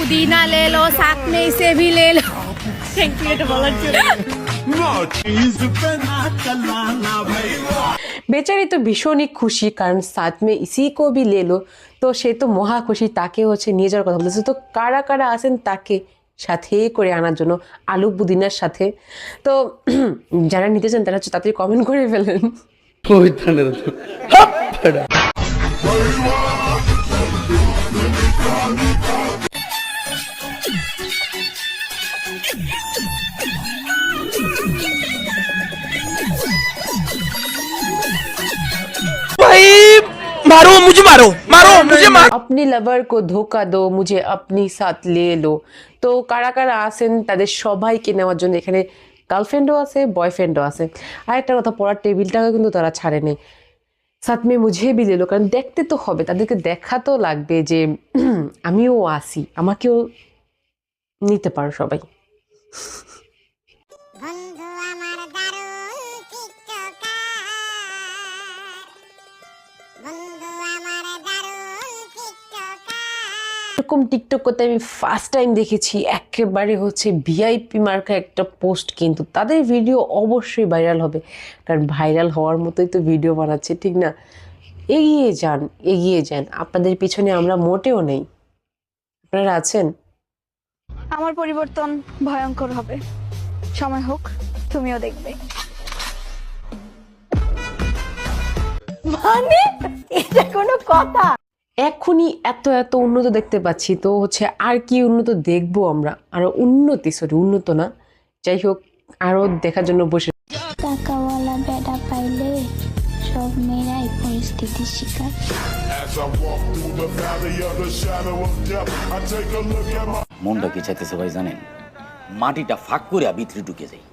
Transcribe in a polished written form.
पुदीना ले लो, साथ में इसे भी ले लो। थैंक यू, এটা বলার জন্য। बेचारी तो भीषण ही खुशी कारण साथ में इसी को भी ले लो তো সে তো মহা খুশি তাকে হচ্ছে নিয়ে যাওয়ার কথা বলতেছে তো কারা কারা আছেন তাকে সাথে করে আনার জন্য আলু পুদিনার সাথে তো যারা নিতে চান তারা হচ্ছে তাড়াতাড়ি কমেন্ট করে ফেলেন मारो मुझे मारो मारो मुझे मारो अपनी लवर को धोखा दो मुझे अपनी साथ ले लो তো কারা কারা আছেন তাদের সবাইকে নেওয়ার জন্য এখানে গার্লফ্রেন্ডও আছে বয়ফ্রেন্ডও আছে আর একটা কথা পড়ার টেবিলটাকে কিন্তু তারা ছাড়ে নেই সাথ মে মুঝে ভি লে লো কারণ দেখতে তো হবে তাদেরকে দেখা তো লাগবে যে আমিও আসি আমাকেও নিতে পারো সবাই এরকম টিকটক করতে আমি ফার্স্ট টাইম দেখেছি একেবারে হচ্ছে ভিআইপি মার্কা একটা পোস্ট কিন্তু তাদের ভিডিও অবশ্যই ভাইরাল হবে কারণ ভাইরাল হওয়ার মতোই তো ভিডিও বানাচ্ছে ঠিক না এগিয়ে যান আপনাদের পিছনে আমরা মোটেও নেই আপনারা আছেন আমার পরিবর্তন ভয়ঙ্কর হবে সময় হোক তুমিও দেখবে মানে এটা কোনো কথা? এখনই এত এত উন্নত দেখতে পাচ্ছি তো হচ্ছে আর কি উন্নত দেখবো আমরা আরো উন্নত না যাই হোক আরো দেখার জন্য বসে টাকাওয়ালা বেটা পাইলে সব মেয়েরাই পরিস্থিতির শিকার মনটা কি চাইতেছে ভাই জানেন মাটিটা ফাঁক করে ভিতরে ঢুকে যায়